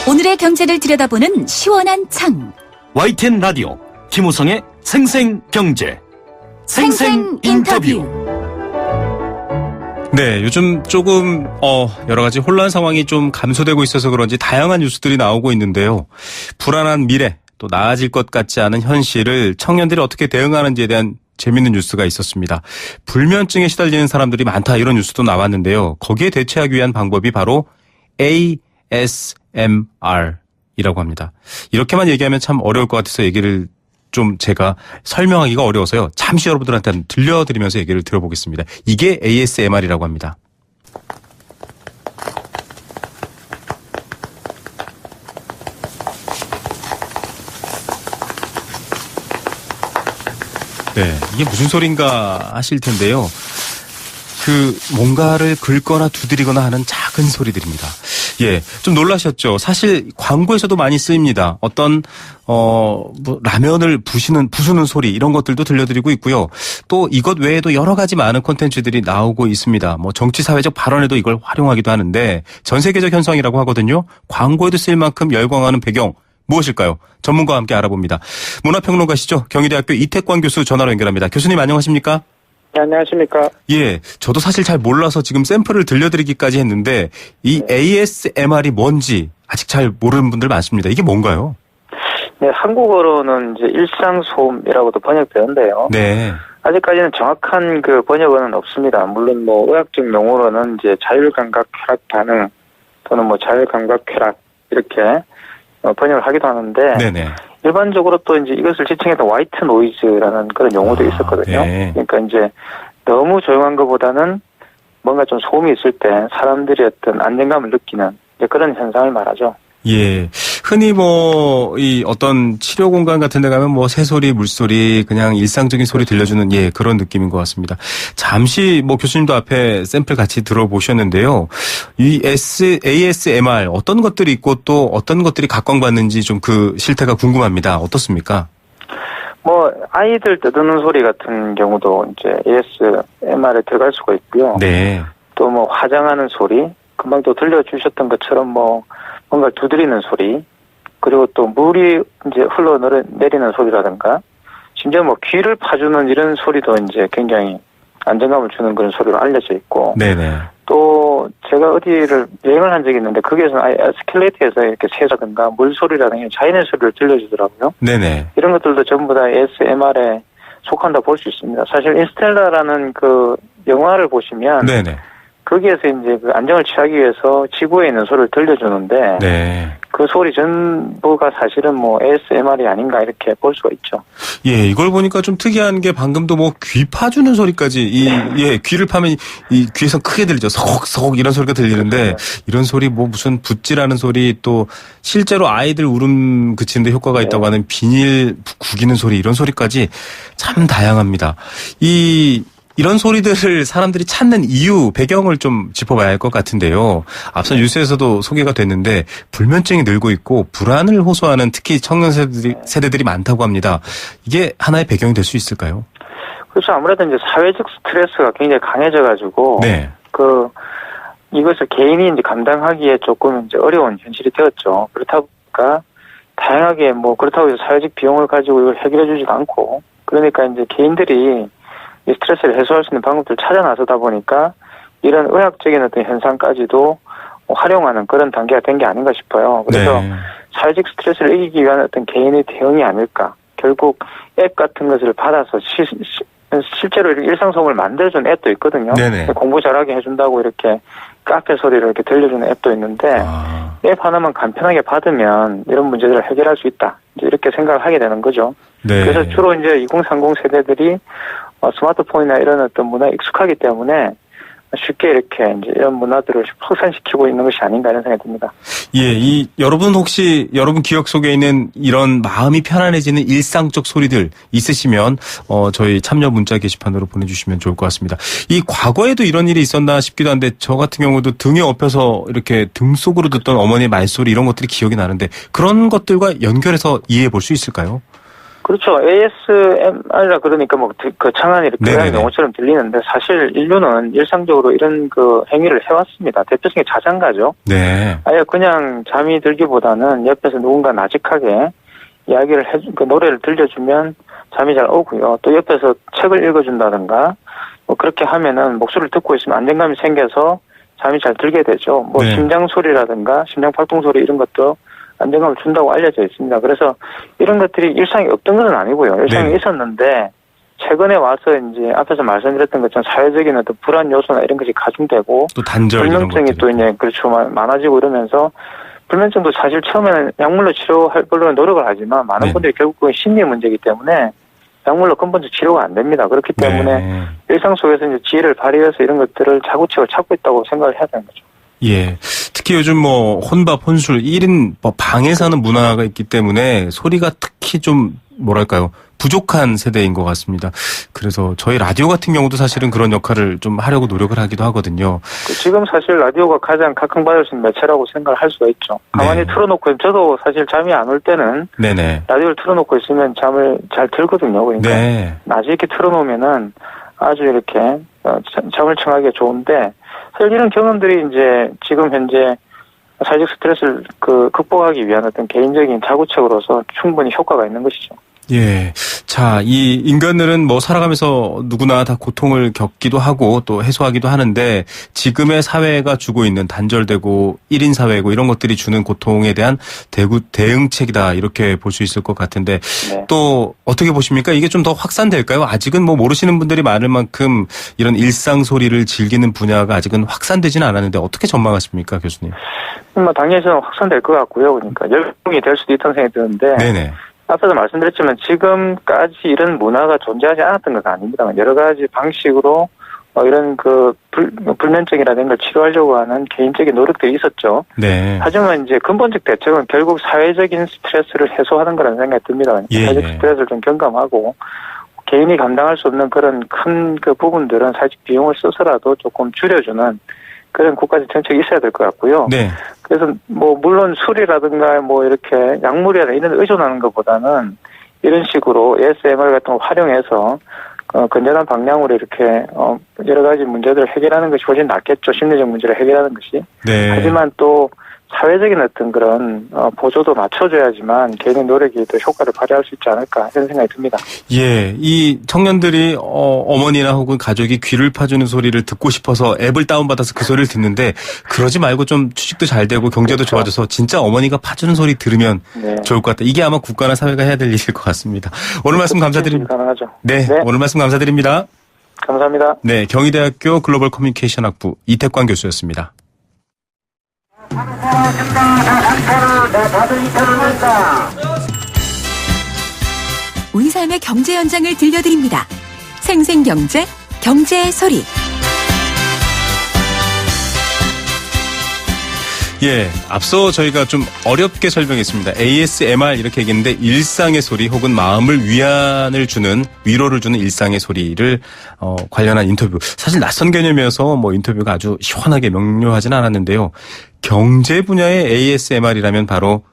오늘의 경제를 들여다보는 시원한 창. YTN 라디오 김우성의 생생경제 생생 인터뷰. 네, 요즘 조금 여러 가지 혼란 상황이 좀 감소되고 있어서 그런지 다양한 뉴스들이 나오고 있는데요. 불안한 미래, 또 나아질 것 같지 않은 현실을 청년들이 어떻게 대응하는지에 대한 재밌는 뉴스가 있었습니다. 불면증에 시달리는 사람들이 많다 이런 뉴스도 나왔는데요. 거기에 대처하기 위한 방법이 바로 ASMR이라고 합니다. 이렇게만 얘기하면 참 어려울 것 같아서 얘기를 좀 제가 설명하기가 어려워서요. 잠시 여러분들한테 들려드리면서 얘기를 들어보겠습니다. 이게 ASMR이라고 합니다. 네, 이게 무슨 소린가 하실 텐데요. 뭔가를 긁거나 두드리거나 하는 작은 소리들입니다. 예, 좀 놀라셨죠? 사실 광고에서도 많이 쓰입니다. 어떤 라면을 부수는 소리 이런 것들도 들려드리고 있고요. 또 이것 외에도 여러 가지 많은 콘텐츠들이 나오고 있습니다. 뭐 정치 사회적 발언에도 이걸 활용하기도 하는데 전 세계적 현상이라고 하거든요. 광고에도 쓰일 만큼 열광하는 배경 무엇일까요? 전문가와 함께 알아봅니다. 문화평론가시죠? 경희대학교 이태권 교수 전화로 연결합니다. 교수님 안녕하십니까? 네, 안녕하십니까? 예, 저도 사실 잘 몰라서 지금 샘플을 들려드리기까지 했는데 이 ASMR이 뭔지 아직 잘 모르는 분들 많습니다. 이게 뭔가요? 네, 한국어로는 이제 일상소음이라고도 번역되는데요. 네. 아직까지는 정확한 번역어는 없습니다. 물론 의학적 용어로는 이제 자율감각 쾌락 반응 또는 자율감각 쾌락 이렇게 번역을 하기도 하는데. 네네. 일반적으로 또 이제 이것을 지칭해서 화이트 노이즈라는 그런 용어도 있었거든요. 네. 그러니까 이제 너무 조용한 것보다는 뭔가 좀 소음이 있을 때 사람들이 어떤 안정감을 느끼는 그런 현상을 말하죠. 예. 흔히 뭐, 이 어떤 치료 공간 같은 데 가면 뭐 새소리, 물소리, 그냥 일상적인 소리 들려주는 예, 그런 느낌인 것 같습니다. 잠시 뭐 교수님도 앞에 샘플 같이 들어보셨는데요. 이 ASMR 어떤 것들이 있고 또 어떤 것들이 각광받는지 좀 그 실태가 궁금합니다. 어떻습니까? 뭐 아이들 떠드는 소리 같은 경우도 이제 ASMR에 들어갈 수가 있고요. 네. 또 뭐 화장하는 소리, 금방 또 들려주셨던 것처럼 뭐 뭔가 두드리는 소리, 그리고 또 물이 이제 흘러내리는 소리라든가, 심지어 뭐 귀를 파주는 이런 소리도 이제 굉장히 안정감을 주는 그런 소리로 알려져 있고. 네네. 또 제가 어디를 여행을 한 적이 있는데 거기에서는 아예 에스컬레이터에서 이렇게 새라든가 물소리라든가 자연의 소리를 들려주더라고요. 네네. 이런 것들도 전부 다 ASMR에 속한다 볼 수 있습니다. 사실 인스텔라라는 그 영화를 보시면 네네. 거기에서 이제 그 안정을 취하기 위해서 지구에 있는 소리를 들려주는데 네. 그 소리 전부가 사실은 뭐 ASMR이 아닌가 이렇게 볼 수가 있죠. 예, 이걸 보니까 좀 특이한 게 방금도 뭐 귀 파주는 소리까지 예, 귀를 파면 이 귀에서 크게 들리죠. 서걱서걱 이런 소리가 들리는데 이런 소리 뭐 무슨 붓질하는 소리 또 실제로 아이들 울음 그치는 데 효과가 있다고 하는 비닐 구기는 소리 이런 소리까지 참 다양합니다. 이런 소리들을 사람들이 찾는 이유, 배경을 좀 짚어봐야 할 것 같은데요. 앞서 뉴스에서도 소개가 됐는데 불면증이 늘고 있고 불안을 호소하는 특히 청년 세대들이 많다고 합니다. 이게 하나의 배경이 될 수 있을까요? 그렇죠. 아무래도 이제 사회적 스트레스가 굉장히 강해져가지고 네. 이것을 개인이 이제 감당하기에 조금 이제 어려운 현실이 되었죠. 그렇다 보니까 다양하게 뭐 그렇다고 해서 사회적 비용을 가지고 이걸 해결해주지도 않고 그러니까 이제 개인들이 이 스트레스를 해소할 수 있는 방법들을 찾아 나서다 보니까 이런 의학적인 어떤 현상까지도 활용하는 그런 단계가 된 게 아닌가 싶어요. 그래서 네. 사회적 스트레스를 이기기 위한 어떤 개인의 대응이 아닐까. 결국 앱 같은 것을 받아서 실제로 이렇게 일상성을 만들어준 앱도 있거든요. 네네. 공부 잘하게 해준다고 이렇게 카페 소리를 이렇게 들려주는 앱도 있는데 앱 하나만 간편하게 받으면 이런 문제들을 해결할 수 있다. 이제 이렇게 생각을 하게 되는 거죠. 네. 그래서 주로 이제 2030 세대들이 스마트폰이나 이런 어떤 문화에 익숙하기 때문에 쉽게 이렇게 이제 이런 문화들을 확산시키고 있는 것이 아닌가 이런 생각이 듭니다. 예, 여러분 혹시 여러분 기억 속에 있는 이런 마음이 편안해지는 일상적 소리들 있으시면 저희 참여 문자 게시판으로 보내주시면 좋을 것 같습니다. 이 과거에도 이런 일이 있었나 싶기도 한데 저 같은 경우도 등에 업혀서 이렇게 등 속으로 듣던 어머니의 말소리 이런 것들이 기억이 나는데 그런 것들과 연결해서 이해해 볼 수 있을까요? 그렇죠. ASMR이라 그러니까 뭐 그 창안이 이렇게 용어처럼 들리는데 사실 인류는 일상적으로 이런 그 행위를 해왔습니다. 대표적인 자장가죠. 네. 아예 그냥 잠이 들기보다는 옆에서 누군가 나직하게 이야기를 그 노래를 들려주면 잠이 잘 오고요. 또 옆에서 책을 읽어준다든가 뭐 그렇게 하면은 목소리를 듣고 있으면 안정감이 생겨서 잠이 잘 들게 되죠. 뭐 네. 심장 소리라든가 심장 팔동 소리 이런 것도 안정감을 준다고 알려져 있습니다. 그래서 이런 것들이 일상에 없던 건 아니고요. 일상에 네. 있었는데 최근에 와서 이제 앞에서 말씀드렸던 것처럼 사회적인 어떤 불안 요소나 이런 것이 가중되고 또 단절 이런 불면증이 것들이. 또 이제 그렇죠 많아지고 이러면서 불면증도 사실 처음에는 약물로 치료할 걸로 노력을 하지만 많은 네. 분들이 결국 그건 심리 문제이기 때문에 약물로 근본적 치료가 안 됩니다. 그렇기 때문에 네. 일상 속에서 이제 지혜를 발휘해서 이런 것들을 차곡차곡 찾고 있다고 생각을 해야 되는 거죠. 예. 특히 요즘 뭐 혼밥, 혼술, 1인 뭐 방에 사는 문화가 있기 때문에 소리가 특히 좀 뭐랄까요. 부족한 세대인 것 같습니다. 그래서 저희 라디오 같은 경우도 사실은 그런 역할을 좀 하려고 노력을 하기도 하거든요. 지금 사실 라디오가 가장 각광받을 수 있는 매체라고 생각을 할 수가 있죠. 가만히 네. 틀어놓고 저도 사실 잠이 안 올 때는 네네. 라디오를 틀어놓고 있으면 잠을 잘 들거든요. 그러니까 네. 낮에 이렇게 틀어놓으면은 아주 이렇게 잠을 청하기가 좋은데 사실 이런 경험들이 이제 지금 현재 사회적 스트레스를 극복하기 위한 어떤 개인적인 자구책으로서 충분히 효과가 있는 것이죠. 예. 자, 이 인간들은 뭐 살아가면서 누구나 다 고통을 겪기도 하고 또 해소하기도 하는데 지금의 사회가 주고 있는 단절되고 1인 사회고 이런 것들이 주는 고통에 대한 대응책이다 이렇게 볼 수 있을 것 같은데 네. 또 어떻게 보십니까? 이게 좀 더 확산될까요? 아직은 뭐 모르시는 분들이 많을 만큼 이런 일상 소리를 즐기는 분야가 아직은 확산되지는 않았는데 어떻게 전망하십니까, 교수님? 뭐 당연히 저는 확산될 것 같고요. 그러니까 열풍이 될 수도 있다는 생각이 드는데 네네. 앞서도 말씀드렸지만 지금까지 이런 문화가 존재하지 않았던 건 아닙니다. 여러 가지 방식으로 이런 불면증이라는 걸 치료하려고 하는 개인적인 노력들이 있었죠. 네. 하지만 이제 근본적 대책은 결국 사회적인 스트레스를 해소하는 거라는 생각이 듭니다. 예, 사회적 예. 스트레스를 좀 경감하고 개인이 감당할 수 없는 그런 큰 그 부분들은 사회적 비용을 써서라도 조금 줄여주는 그런 국가적 정책이 있어야 될 것 같고요. 네. 그래서 물론 술이라든가 이렇게 약물이나 이런 데 의존하는 것보다는 이런 식으로 ASMR 같은 거 활용해서 건전한 방향으로 이렇게 여러 가지 문제들을 해결하는 것이 훨씬 낫겠죠. 심리적 문제를 해결하는 것이. 네. 하지만 또 사회적인 어떤 그런 보조도 맞춰줘야지만 개인의 노력이 더 효과를 발휘할 수 있지 않을까 이런 생각이 듭니다. 예, 이 청년들이 어머니나 혹은 가족이 귀를 파주는 소리를 듣고 싶어서 앱을 다운받아서 그 소리를 듣는데 그러지 말고 좀 취직도 잘 되고 경제도 그렇죠. 좋아져서 진짜 어머니가 파주는 소리 들으면 네. 좋을 것 같다. 이게 아마 국가나 사회가 해야 될 일일 것 같습니다. 오늘 말씀 감사드립니다. 가능하죠. 네, 네. 오늘 말씀 감사드립니다. 감사합니다. 네, 경희대학교 글로벌 커뮤니케이션 학부 이태광 교수였습니다. 우리 삶의 경제 현장을 들려드립니다. 생생경제, 경제의 소리. 예, 앞서 저희가 좀 어렵게 설명했습니다. ASMR 이렇게 얘기했는데 일상의 소리 혹은 마음을 위로를 주는 일상의 소리를 관련한 인터뷰. 사실 낯선 개념이어서 인터뷰가 아주 시원하게 명료하진 않았는데요. 경제 분야의 ASMR이라면 바로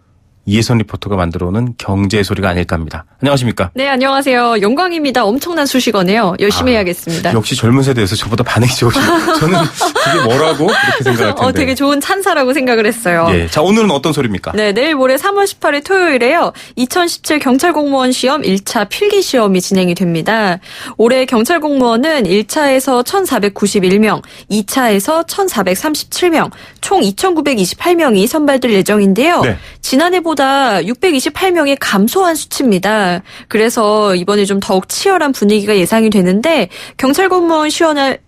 이혜선 리포터가 만들어오는 경제의 소리가 아닐까 합니다. 안녕하십니까? 네, 안녕하세요. 영광입니다. 엄청난 수식어네요. 열심히 해야겠습니다. 역시 젊은 세대에서 저보다 반응이 좋으시고 저는 그게 뭐라고 이렇게 생각할 텐데. 되게 좋은 찬사라고 생각을 했어요. 예, 자 오늘은 어떤 소리입니까? 네, 내일 모레 3월 18일 토요일에요. 2017 경찰 공무원 시험 1차 필기 시험이 진행이 됩니다. 올해 경찰 공무원은 1차에서 1,491명, 2차에서 1,437명, 총 2,928명이 선발될 예정인데요. 네. 지난해보다 628명이 감소한 수치입니다. 그래서 이번에 좀 더욱 치열한 분위기가 예상이 되는데 경찰 공무원 시험을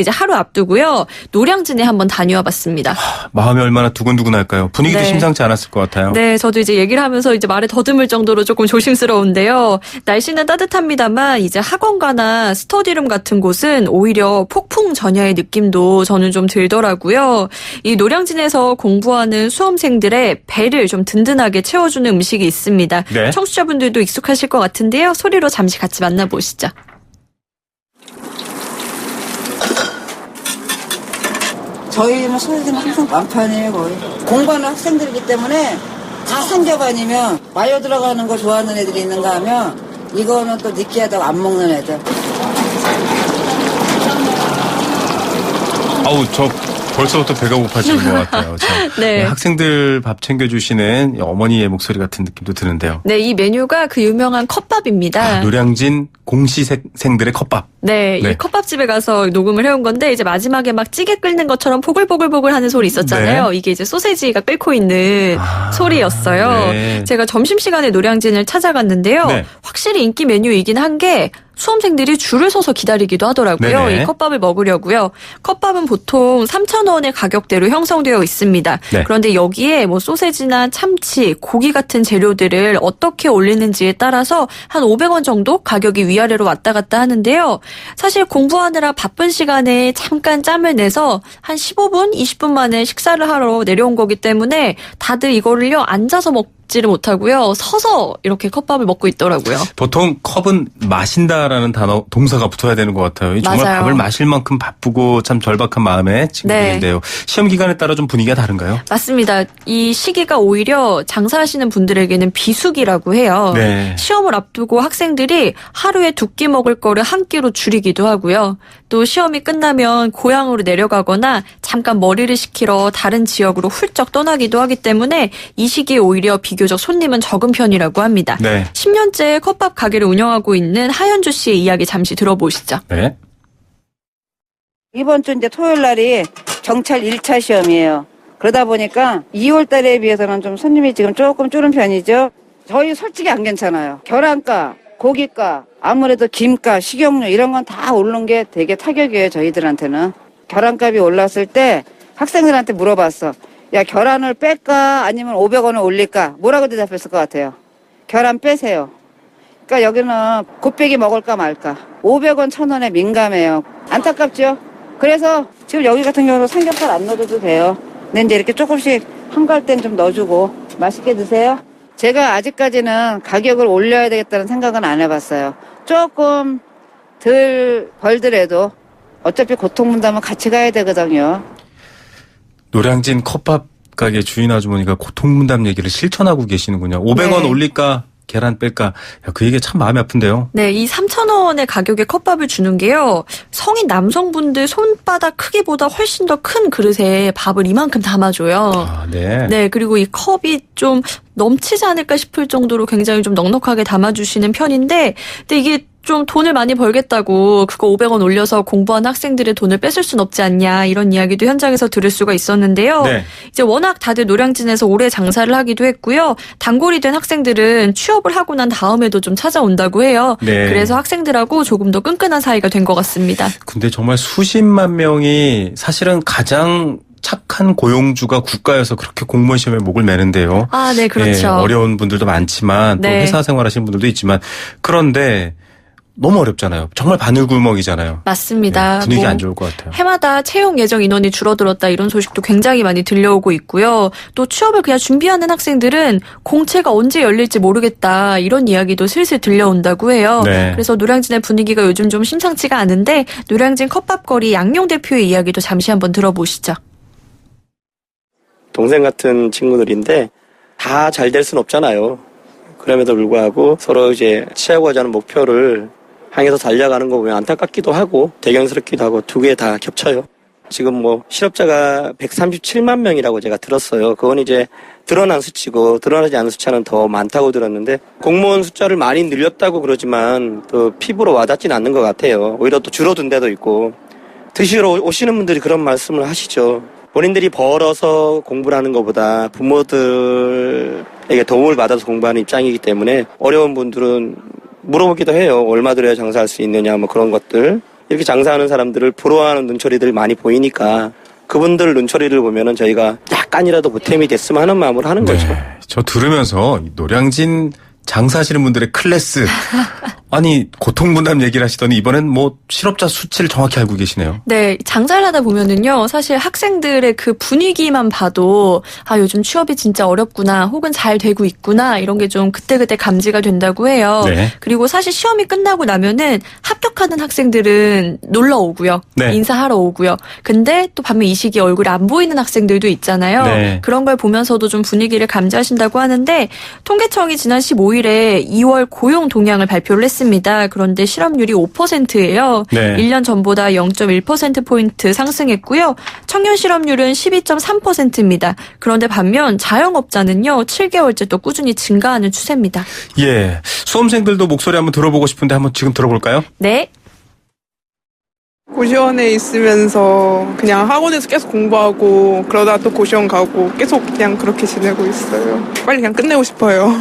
이제 하루 앞두고요. 노량진에 한번 다녀와 봤습니다. 마음이 얼마나 두근두근할까요? 분위기도 네. 심상치 않았을 것 같아요. 네, 저도 이제 얘기를 하면서 이제 말에 더듬을 정도로 조금 조심스러운데요. 날씨는 따뜻합니다만 이제 학원가나 스터디룸 같은 곳은 오히려 폭풍 전야의 느낌도 저는 좀 들더라고요. 이 노량진에서 공부하는 수험생들의 배를 좀 든든하게 채워주는 음식이 있습니다. 네. 청취자분들도 익숙하실 것 같은데요. 소리로 잠시 같이 만나보시죠. 저희는 소리들은 항상 완판이에요, 거의. 공부하는 학생들이기 때문에 다 상겹아니면 마요 들어가는 거 좋아하는 애들이 있는가 하면 이거는 또 느끼하다고 안 먹는 애들. 아우, 저 벌써부터 배가 고파지는 것 같아요. 네. 학생들 밥 챙겨주시는 어머니의 목소리 같은 느낌도 드는데요. 네, 이 메뉴가 그 유명한 컵밥입니다. 노량진 공시생들의 컵밥. 네, 네. 이 컵밥집에 가서 녹음을 해온 건데 이제 마지막에 막 찌개 끓는 것처럼 포글포글포글 하는 소리 있었잖아요. 네. 이게 이제 소세지가 끓고 있는 소리였어요. 네. 제가 점심시간에 노량진을 찾아갔는데요. 네. 확실히 인기 메뉴이긴 한 게 수험생들이 줄을 서서 기다리기도 하더라고요. 네네. 이 컵밥을 먹으려고요. 컵밥은 보통 3,000원의 가격대로 형성되어 있습니다. 네. 그런데 여기에 뭐 소세지나 참치, 고기 같은 재료들을 어떻게 올리는지에 따라서 한 500원 정도 가격이 위아래로 왔다 갔다 하는데요. 사실 공부하느라 바쁜 시간에 잠깐 짬을 내서 한 15분, 20분 만에 식사를 하러 내려온 거기 때문에 다들 이거를요 앉아서 먹지를 못하고요. 서서 이렇게 컵밥을 먹고 있더라고요. 보통 컵은 마신다라는 동사가 붙어야 되는 것 같아요. 정말 맞아요. 밥을 마실 만큼 바쁘고 참 절박한 마음의 친구들인데요. 시험 기간에 따라 좀 분위기가 다른가요? 맞습니다. 이 시기가 오히려 장사하시는 분들에게는 비수기라고 해요. 네. 시험을 앞두고 학생들이 하루에 2끼 먹을 거를 한 끼로 줄이기도 하고요. 또 시험이 끝나면 고향으로 내려가거나 잠깐 머리를 식히러 다른 지역으로 훌쩍 떠나기도 하기 때문에 이 시기에 오히려 비교적 손님은 적은 편이라고 합니다. 네. 10년째 컵밥 가게를 운영하고 있는 하현주 씨의 이야기 잠시 들어보시죠. 네. 이번 주 이제 토요일 날이 경찰 1차 시험이에요. 그러다 보니까 2월 달에 비해서는 좀 손님이 지금 조금 줄은 편이죠. 저희 솔직히 안 괜찮아요. 계란가, 고기가, 아무래도 김가, 식용유 이런 건 다 오른 게 되게 타격이에요, 저희들한테는. 계란값이 올랐을 때 학생들한테 물어봤어. 야, 계란을 뺄까 아니면 500원을 올릴까? 뭐라고 대답했을 것 같아요? 계란 빼세요. 그러니까 여기는 곱빼기 먹을까 말까. 500원, 1,000원에 민감해요. 안타깝죠? 그래서 지금 여기 같은 경우는 삼겹살 안 넣어도 돼요. 근데 이제 이렇게 조금씩 한가할 땐 좀 넣어주고 맛있게 드세요. 제가 아직까지는 가격을 올려야 되겠다는 생각은 안 해봤어요. 조금 덜 벌더라도 어차피 고통분담은 같이 가야 되거든요. 노량진 컵밥 가게 주인 아주머니가 고통분담 얘기를 실천하고 계시는군요. 500원 네. 올릴까? 계란 뺄까? 야, 그 얘기 참 마음이 아픈데요. 네, 이 3,000원의 가격에 컵밥을 주는 게요. 성인 남성분들 손바닥 크기보다 훨씬 더 큰 그릇에 밥을 이만큼 담아줘요. 아, 네. 네, 그리고 이 컵이 좀 넘치지 않을까 싶을 정도로 굉장히 좀 넉넉하게 담아주시는 편인데, 근데 이게 좀 돈을 많이 벌겠다고 그거 500원 올려서 공부하는 학생들의 돈을 뺏을 순 없지 않냐 이런 이야기도 현장에서 들을 수가 있었는데요. 네. 이제 워낙 다들 노량진에서 오래 장사를 하기도 했고요. 단골이 된 학생들은 취업을 하고 난 다음에도 좀 찾아온다고 해요. 네. 그래서 학생들하고 조금 더 끈끈한 사이가 된 것 같습니다. 근데 정말 수십만 명이 사실은 가장 착한 고용주가 국가여서 그렇게 공무원 시험에 목을 매는데요. 아, 네, 그렇죠. 예, 어려운 분들도 많지만 또 네. 회사 생활하시는 분들도 있지만 그런데 너무 어렵잖아요. 정말 바늘구멍이잖아요. 맞습니다. 네, 분위기 뭐 안 좋을 것 같아요. 해마다 채용 예정 인원이 줄어들었다 이런 소식도 굉장히 많이 들려오고 있고요. 또 취업을 그냥 준비하는 학생들은 공채가 언제 열릴지 모르겠다 이런 이야기도 슬슬 들려온다고 해요. 네. 그래서 노량진의 분위기가 요즘 좀 심상치가 않은데 노량진 컵밥거리 양용 대표의 이야기도 잠시 한번 들어보시죠. 동생 같은 친구들인데 다 잘 될 순 없잖아요. 그럼에도 불구하고 서로 이제 취하고자 하는 목표를 향해서 달려가는 거 보면 안타깝기도 하고 대견스럽기도 하고 두 개 다 겹쳐요. 지금 뭐 실업자가 137만 명이라고 제가 들었어요. 그건 이제 드러난 수치고 드러나지 않은 숫자는 더 많다고 들었는데 공무원 숫자를 많이 늘렸다고 그러지만 또 피부로 와닿지는 않는 것 같아요. 오히려 또 줄어든 데도 있고 드시러 오시는 분들이 그런 말씀을 하시죠. 본인들이 벌어서 공부를 하는 것보다 부모들에게 도움을 받아서 공부하는 입장이기 때문에 어려운 분들은 물어보기도 해요. 얼마 들여야 장사할 수 있느냐 뭐 그런 것들. 이렇게 장사하는 사람들을 부러워하는 눈초리들이 많이 보이니까 그분들 눈초리를 보면은 저희가 약간이라도 보탬이 됐으면 하는 마음으로 하는 거죠. 저 들으면서 노량진 장사하시는 분들의 클래스 아니 고통분담 얘기를 하시더니 이번엔 뭐 실업자 수치를 정확히 알고 계시네요. 네, 장사를 하다 보면은요, 사실 학생들의 그 분위기만 봐도, 아, 요즘 취업이 진짜 어렵구나, 혹은 잘 되고 있구나, 이런 게 좀 그때그때 감지가 된다고 해요. 네. 그리고 사실 시험이 끝나고 나면은 합격하는 학생들은 놀러 오고요. 네. 인사하러 오고요. 근데 또 반면 이 시기에 얼굴이 안 보이는 학생들도 있잖아요. 네. 그런 걸 보면서도 좀 분위기를 감지하신다고 하는데, 통계청이 지난 15일에 2월 고용 동향을 발표를 했습니다. 그런데 실업률이 5%예요. 네. 1년 전보다 0.1%포인트 상승했고요. 청년 실업률은 12.3%입니다. 그런데 반면 자영업자는요, 7개월째 또 꾸준히 증가하는 추세입니다. 예, 수험생들도 목소리 한번 들어보고 싶은데 한번 지금 들어볼까요? 네. 고시원에 있으면서 그냥 학원에서 계속 공부하고 그러다 또 고시원 가고 계속 그냥 그렇게 지내고 있어요. 빨리 그냥 끝내고 싶어요.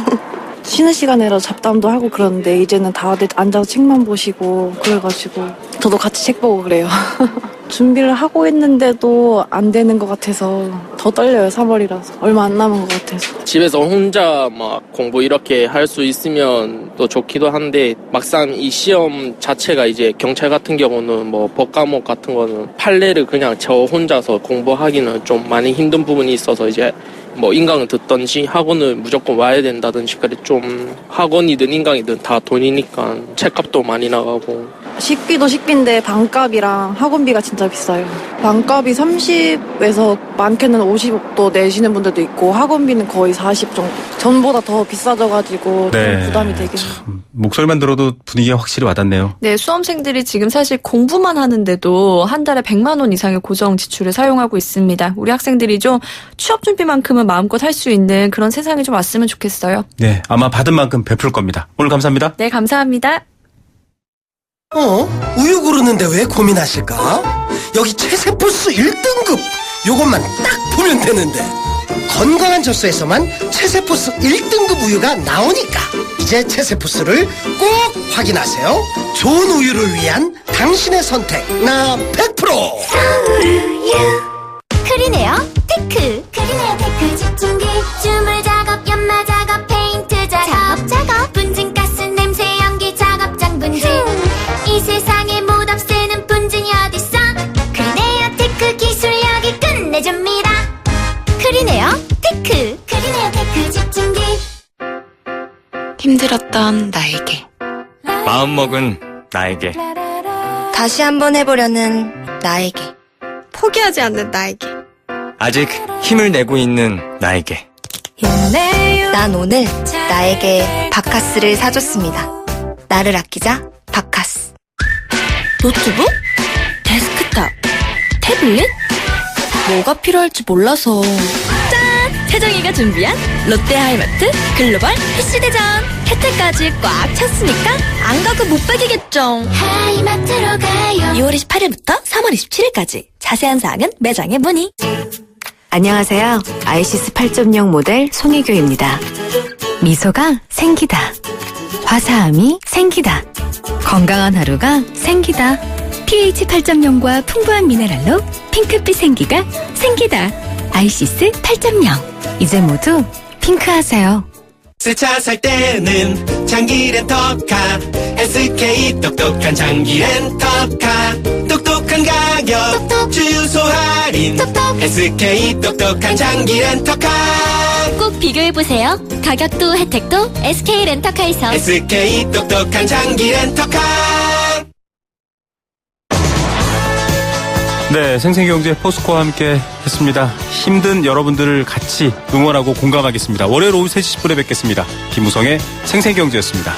쉬는 시간에라도 잡담도 하고 그러는데 이제는 다들 앉아서 책만 보시고 그래가지고 저도 같이 책 보고 그래요. 준비를 하고 있는데도 안 되는 것 같아서 더 떨려요. 3월이라서 얼마 안 남은 것 같아서. 집에서 혼자 막 공부 이렇게 할 수 있으면 또 좋기도 한데 막상 이 시험 자체가 이제 경찰 같은 경우는 뭐 법 과목 같은 거는 판례를 그냥 저 혼자서 공부하기는 좀 많이 힘든 부분이 있어서 이제 뭐 인강을 듣던지 학원을 무조건 와야 된다든지 그래 좀 학원이든 인강이든 다 돈이니까 책값도 많이 나가고 식비도 식비인데 방값이랑 학원비가 진짜 비싸요. 방값이 30에서 많게는 50도 내시는 분들도 있고 학원비는 거의 40 정도. 전보다 더 비싸져가지고 네. 좀 부담이 되긴 해요. 목소리만 들어도 분위기가 확실히 와닿네요. 네, 수험생들이 지금 사실 공부만 하는데도 한 달에 100만 원 이상의 고정 지출을 사용하고 있습니다. 우리 학생들이 좀 취업 준비만큼은 마음껏 할 수 있는 그런 세상이 좀 왔으면 좋겠어요. 네, 아마 받은 만큼 베풀 겁니다. 오늘 감사합니다. 네, 감사합니다. 우유 고르는데 왜 고민하실까? 여기 채세포스 1등급 요것만 딱 보면 되는데 건강한 젖소에서만 채세포스 1등급 우유가 나오니까 이제 채세포스를 꼭 확인하세요. 좋은 우유를 위한 당신의 선택 나 100% 크리네어 테크 크리네어 테크 집중기 주물 작업 연마 작업 페인트 작업 분진가스 냄새 크리네어 테크. 크리네어 테크 집중기. 힘들었던 나에게, 마음먹은 나에게, 다시 한번 해보려는 나에게, 포기하지 않는 나에게, 아직 힘을 내고 있는 나에게. 난 오늘 나에게 바카스를 사줬습니다. 나를 아끼자 바카스. 노트북? 데스크탑? 태블릿? 뭐가 필요할지 몰라서. 짠! 태정이가 준비한 롯데하이마트 글로벌 PC대전. 혜택까지 꽉 찼으니까 안 가고 못 받이겠죠. 하이마트로 가요. 2월 28일부터 3월 27일까지 자세한 사항은 매장에 문의. 안녕하세요. 아이시스 8.0 모델 송혜교입니다. 미소가 생기다. 화사함이 생기다. 건강한 하루가 생기다. pH 8.0과 풍부한 미네랄로 핑크빛 생기가 생기다. 아이시스 8.0. 이제 모두 핑크하세요. 새 차 살 때는 장기 렌터카. SK 똑똑한 장기 렌터카. 똑똑한 가격 주유소 할인. SK 똑똑한 장기 렌터카. 꼭 비교해보세요. 가격도 혜택도 SK 렌터카에서. SK 똑똑한 장기 렌터카. 네, 생생경제 포스코와 함께 했습니다. 힘든 여러분들을 같이 응원하고 공감하겠습니다. 월요일 오후 3시 10분에 뵙겠습니다. 김우성의 생생경제였습니다.